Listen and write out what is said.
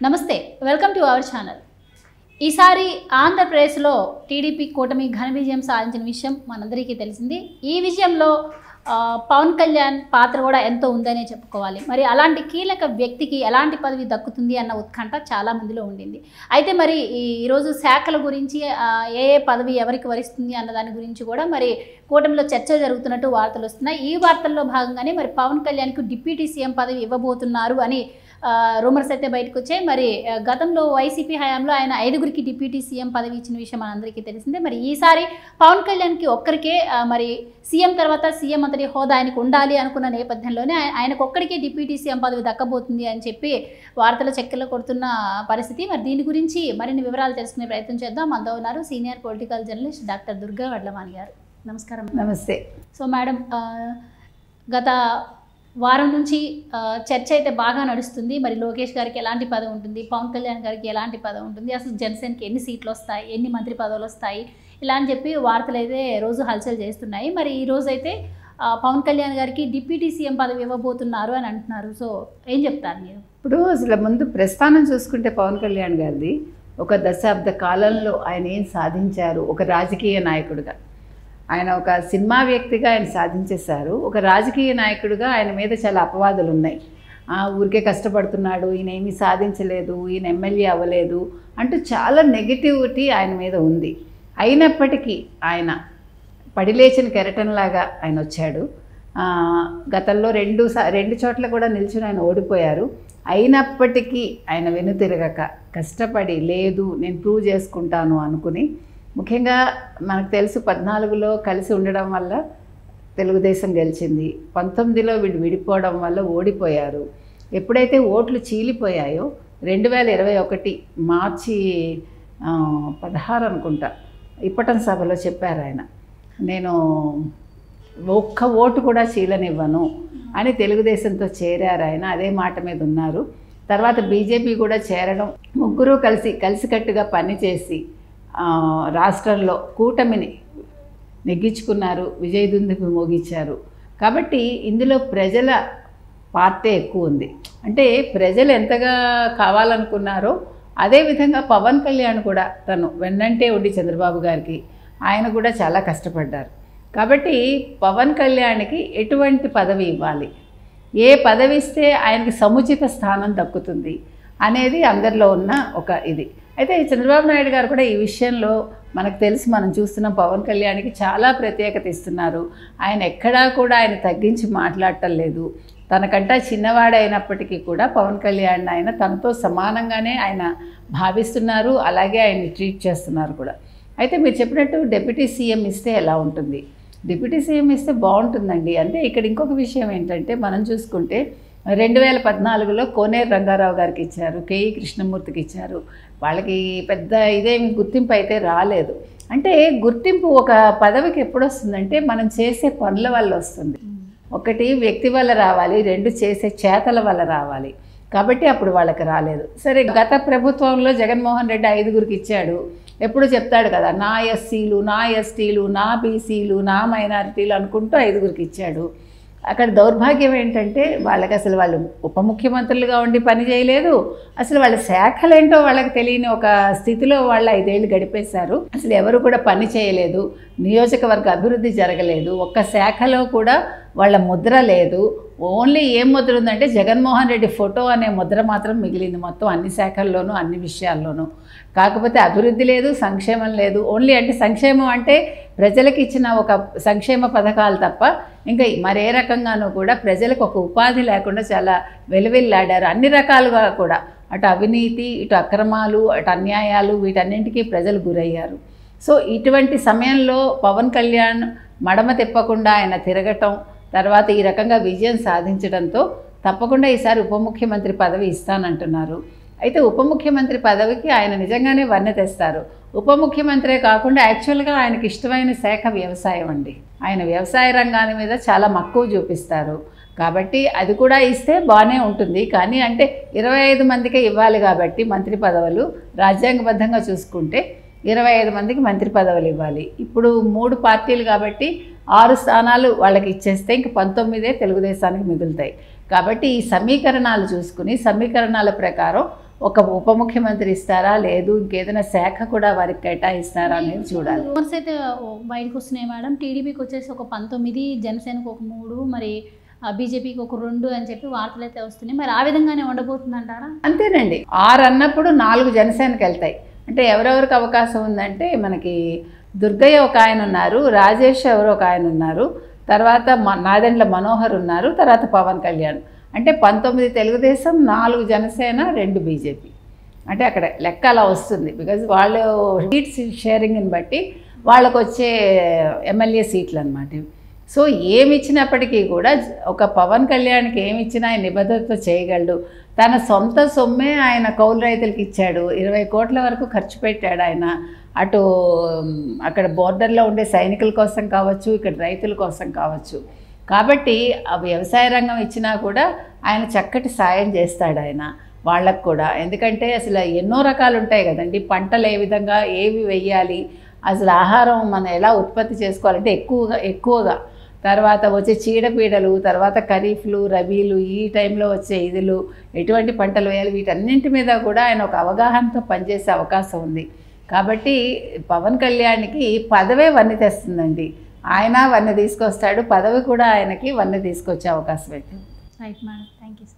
నమస్తే, welcome to our channel. ఈసారి ఆంధ్రప్రదేశ్లో టీడీపీ కూటమి ఘన విజయం సాధించిన విషయం మనందరికీ తెలిసింది. ఈ విజయంలో పవన్ కళ్యాణ్ పాత్ర కూడా ఎంతో ఉందనే చెప్పుకోవాలి. మరి అలాంటి కీలక వ్యక్తికి ఎలాంటి పదవి దక్కుతుంది అన్న ఉత్కంఠ చాలా మందిలో ఉండింది. అయితే మరి ఈరోజు శాఖల గురించి ఏ పదవి ఎవరికి వరిస్తుంది అన్న దాని గురించి కూడా మరి కూటమిలో చర్చ జరుగుతున్నట్టు వార్తలు వస్తున్నాయి. ఈ వార్తల్లో భాగంగానే మరి పవన్ కళ్యాణ్కు డిప్యూటీ సీఎం పదవి ఇవ్వబోతున్నారు అని రూమర్స్ అయితే బయటకు వచ్చాయి. మరి గతంలో వైసీపీ హయాంలో ఆయన 5గురికి డిప్యూటీ సీఎం పదవి ఇచ్చిన విషయం మనందరికీ తెలిసిందే. మరి ఈసారి పవన్ కళ్యాణ్కి ఒక్కరికే మరి సీఎం తర్వాత సీఎం అంతటి హోదా ఆయనకు ఉండాలి అనుకున్న నేపథ్యంలోనే ఆయనకు ఒక్కడికే డిప్యూటీ సీఎం పదవి దక్కబోతుంది అని చెప్పి వార్తల చక్కెరలో కొడుతున్న పరిస్థితి. మరి దీని గురించి మరిన్ని వివరాలు తెలుసుకునే ప్రయత్నం చేద్దాం. మనతో ఉన్నారు senior political journalist doctor Durga Vadlamani గారు. నమస్కారం. నమస్తే. సో మేడం, గత వారం నుంచి చర్చ అయితే బాగా నడుస్తుంది. మరి లోకేష్ గారికి ఎలాంటి పదవి ఉంటుంది, పవన్ కళ్యాణ్ గారికి ఎలాంటి పదవి ఉంటుంది, అసలు జనసేనకి ఎన్ని సీట్లు వస్తాయి, ఎన్ని మంత్రి పదవులు వస్తాయి, ఇలా అని చెప్పి వార్తలు అయితే రోజు హల్చల్ చేస్తున్నాయి. మరి ఈరోజు అయితే పవన్ కళ్యాణ్ గారికి డిప్యూటీ సీఎం పదవి ఇవ్వబోతున్నారు అని అంటున్నారు. సో ఏం చెప్తారు మీరు? ఇప్పుడు అసలు ముందు ప్రస్థానం చూసుకుంటే పవన్ కళ్యాణ్ గారిది ఒక దశాబ్ద కాలంలో ఆయన ఏం సాధించారు, ఒక రాజకీయ నాయకుడిగా. ఆయన ఒక సినిమా వ్యక్తిగా ఆయన సాధించేశారు. ఒక రాజకీయ నాయకుడిగా ఆయన మీద చాలా అపవాదులు ఉన్నాయి. ఊరికే కష్టపడుతున్నాడు, ఈయన ఏమీ సాధించలేదు, ఈయన ఎమ్మెల్యే అవ్వలేదు అంటూ చాలా నెగిటివిటీ ఆయన మీద ఉంది. అయినప్పటికీ ఆయన పడిలేచిన కెరటంలాగా ఆయన వచ్చాడు. గతంలో రెండు చోట్ల కూడా నిల్చుని ఆయన ఓడిపోయారు. అయినప్పటికీ ఆయన వెనుతిరగక కష్టపడి లేదు నేను ప్రూవ్ చేసుకుంటాను అనుకుని, ముఖ్యంగా మనకు తెలుసు 14లో కలిసి ఉండడం వల్ల తెలుగుదేశం గెలిచింది, 19లో వీడు విడిపోవడం వల్ల ఓడిపోయారు. ఎప్పుడైతే ఓట్లు చీలిపోయాయో 2021 మార్చి 16 అనుకుంటా ఇప్పటం సభలో చెప్పారు ఆయన, నేను ఒక్క ఓటు కూడా చీలనివ్వను అని తెలుగుదేశంతో చేరారు ఆయన. అదే మాట మీద ఉన్నారు. తర్వాత బీజేపీ కూడా చేరడం, ముగ్గురు కలిసికట్టుగా పనిచేసి రాష్ట్రంలో కూటమిని నెగ్గించుకున్నారు, విజయదుందుకు మోగించారు. కాబట్టి ఇందులో ప్రజల పార్టీ ఎక్కువ ఉంది. అంటే ప్రజలు ఎంతగా కావాలనుకున్నారో అదేవిధంగా పవన్ కళ్యాణ్ కూడా తను వెన్నంటే ఉండి చంద్రబాబు గారికి ఆయన కూడా చాలా కష్టపడ్డారు. కాబట్టి పవన్ కళ్యాణ్కి ఎటువంటి పదవి ఇవ్వాలి, ఏ పదవి ఇస్తే ఆయనకి సముచిత స్థానం దక్కుతుంది అనేది అందరిలో ఉన్న ఒక ఇది. అయితే చంద్రబాబు నాయుడు గారు కూడా ఈ విషయంలో మనకు తెలిసి మనం చూస్తున్నాం, పవన్ కళ్యాణ్కి చాలా ప్రత్యేకత ఇస్తున్నారు. ఆయన ఎక్కడా కూడా ఆయన తగ్గించి మాట్లాడటం లేదు. తనకంటా చిన్నవాడైనప్పటికీ కూడా పవన్ కళ్యాణ్ ఆయన తనతో సమానంగానే ఆయన భావిస్తున్నారు, అలాగే ఆయన్ని ట్రీట్ చేస్తున్నారు కూడా. అయితే మీరు చెప్పినట్టు డిప్యూటీ సీఎం ఇస్తే ఎలా ఉంటుంది? డిప్యూటీ సీఎం ఇస్తే బాగుంటుందండి. అంటే ఇక్కడ ఇంకొక విషయం ఏంటంటే, మనం చూసుకుంటే 2014లో కోనేరు రంగారావు గారికి ఇచ్చారు, కేఈ కృష్ణమూర్తికి ఇచ్చారు. వాళ్ళకి పెద్ద ఇదేమి గుర్తింపు అయితే రాలేదు. అంటే గుర్తింపు ఒక పదవికి ఎప్పుడు వస్తుందంటే మనం చేసే పనుల వల్ల వస్తుంది. ఒకటి వ్యక్తి వల్ల రావాలి, రెండు చేసే చేతల వల్ల రావాలి. కాబట్టి అప్పుడు వాళ్ళకి రాలేదు. సరే, గత ప్రభుత్వంలో జగన్మోహన్ రెడ్డి 5గురికి ఇచ్చాడు. ఎప్పుడు చెప్తాడు కదా, నా ఎస్సీలు, నా ఎస్టీలు, నా బీసీలు, నా మైనారిటీలు అనుకుంటూ 5గురికి ఇచ్చాడు. అక్కడ దౌర్భాగ్యం ఏంటంటే వాళ్ళకి అసలు వాళ్ళు ఉప ముఖ్యమంత్రులుగా ఉండి పని చేయలేదు, అసలు వాళ్ళ శాఖలేంటో వాళ్ళకి తెలియని ఒక స్థితిలో వాళ్ళు 5 ఏళ్ళు గడిపేశారు. అసలు ఎవరు కూడా పని చేయలేదు, నియోజకవర్గ అభివృద్ధి జరగలేదు, ఒక్క శాఖలో కూడా వాళ్ళ ముద్ర లేదు. ఓన్లీ ఏం ముద్ర ఉందంటే జగన్మోహన్ రెడ్డి ఫోటో అనే ముద్ర మాత్రం మిగిలింది మొత్తం అన్ని శాఖల్లోనూ అన్ని విషయాల్లోనూ. కాకపోతే అభివృద్ధి లేదు, సంక్షేమం లేదు. ఓన్లీ అంటే సంక్షేమం అంటే ప్రజలకు ఇచ్చిన ఒక సంక్షేమ పథకాలు తప్ప ఇంకా మరే రకంగానూ కూడా ప్రజలకు ఒక ఉపాధి లేకుండా చాలా వెలువెల్లాడారు. అన్ని రకాలుగా కూడా అటు అవినీతి, ఇటు అక్రమాలు, అటు అన్యాయాలు, వీటన్నింటికీ ప్రజలు గురయ్యారు. సో ఇటువంటి సమయంలో పవన్ కళ్యాణ్ మడమ తిప్పకుండా ఆయన తిరగటం, తర్వాత ఈ రకంగా విజయం సాధించడంతో తప్పకుండా ఈసారి ఉప ముఖ్యమంత్రి పదవి ఇస్తానంటున్నారు. అయితే ఉప ముఖ్యమంత్రి పదవికి ఆయన నిజంగానే వన్నె తెస్తారు. ఉప ముఖ్యమంత్రే కాకుండా యాక్చువల్గా ఆయనకి ఇష్టమైన శాఖ వ్యవసాయం అండి. ఆయన వ్యవసాయ రంగాన్ని మీద చాలా మక్కువ చూపిస్తారు. కాబట్టి అది కూడా ఇస్తే బాగానే ఉంటుంది. కానీ అంటే 25 మందికే ఇవ్వాలి కాబట్టి మంత్రి పదవులు రాజ్యాంగబద్ధంగా చూసుకుంటే 25 మందికి మంత్రి పదవులు ఇవ్వాలి. ఇప్పుడు 3 పార్టీలు కాబట్టి 6 స్థానాలు వాళ్ళకి ఇచ్చేస్తే ఇంక 19 తెలుగుదేశానికి మిగులుతాయి. కాబట్టి ఈ సమీకరణాలు చూసుకుని సమీకరణాల ప్రకారం ఒక ఉప ముఖ్యమంత్రి ఇస్తారా, లేదు ఇంకేదైనా శాఖ కూడా వారికి కేటాయిస్తారా అనేది చూడాలి. రూమర్స్ అయితే బయటకు వస్తున్నాయి మేడం. టీడీపీకి వచ్చేసి ఒక 19, జనసేనకు ఒక 3, మరి బీజేపీకి ఒక 2 అని చెప్పి వార్తలు అయితే వస్తున్నాయి. మరి ఆ విధంగానే ఉండబోతుంది అంటారా? అంతేనండి. 6 అన్నప్పుడు 4 జనసేనకి వెళ్తాయి. అంటే ఎవరెవరికి అవకాశం ఉందంటే మనకి దుర్గయ్య ఒక ఆయన ఉన్నారు, రాజేష్ ఎవరో ఒక ఆయన ఉన్నారు, తర్వాత నాదెండ్ల మనోహర్ ఉన్నారు, తర్వాత పవన్ కళ్యాణ్. అంటే 19 తెలుగుదేశం, 4 జనసేన, 2 బీజేపీ. అంటే అక్కడ లెక్క అలా వస్తుంది. బికాజ్ వాళ్ళు సీట్స్ షేరింగ్ని బట్టి వాళ్ళకు వచ్చే ఎమ్మెల్యే సీట్లు అనమాట. సో ఏమి ఇచ్చినప్పటికీ కూడా ఒక పవన్ కళ్యాణ్కి ఏమి ఇచ్చినా ఆయన నిబద్ధతతో చేయగలడు. తన సొంత సొమ్మే ఆయన కౌలు రైతులకు ఇచ్చాడు. 20 కోట్ల వరకు ఖర్చు పెట్టాడు ఆయన. అటు అక్కడ బోర్డర్లో ఉండే సైనికుల కోసం కావచ్చు, ఇక్కడ రైతుల కోసం కావచ్చు. కాబట్టి ఆ వ్యవసాయ రంగం ఇచ్చినా కూడా ఆయన చక్కటి సాయం చేస్తాడు ఆయన వాళ్ళకు కూడా. ఎందుకంటే అసలు ఎన్నో రకాలు ఉంటాయి కదండి, పంటలు ఏ విధంగా ఏవి వెయ్యాలి, అసలు ఆహారం మనం ఎలా ఉత్పత్తి చేసుకోవాలంటే ఎక్కువగా తర్వాత వచ్చే చీడపీడలు, తర్వాత ఖరీఫ్లు, రబీలు, ఈ టైంలో వచ్చే ఇదులు, ఎటువంటి పంటలు వేయాలి, వీటన్నింటి మీద కూడా ఆయన ఒక అవగాహనతో పనిచేసే అవకాశం ఉంది. కాబట్టి పవన్ కళ్యాణ్కి పదవే వన్నె తెస్తుందండి. ఆయన వన్నె తీసుకొస్తాడు, పదవి కూడా ఆయనకి వన్నె తీసుకొచ్చే అవకాశం అయితే. Right madam, thank you.